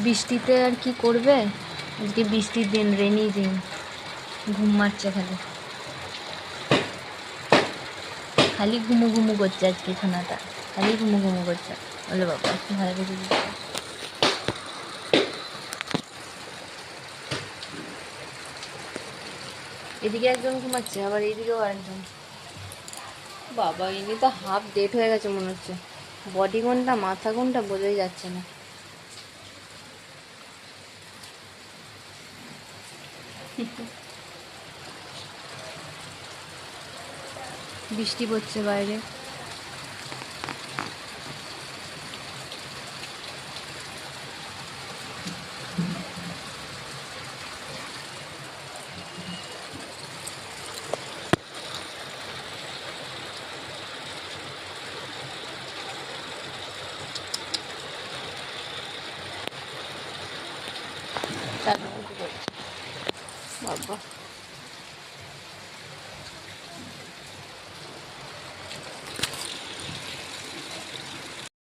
বৃষ্টিতে আর কি করবে, আজকে বৃষ্টির দিন, রেনি দিন, ঘুম মারছে খালি খালি ঘুমু ঘুমু করছে আজকে সোনাটা, খালি ঘুমু ঘুমু করছে। বলে বাবা একটু ভালো করে দিচ্ছে। এদিকে একজন ঘুমাচ্ছে, আবার এইদিকেও আরেকজন। বাবা ইনি তো হাফ ডেট হয়ে গেছে মনে হচ্ছে, বডি কোনটা মাথা কোনটা বোঝাই যাচ্ছে না। বৃষ্টি পড়ছে বাইরে। বাবা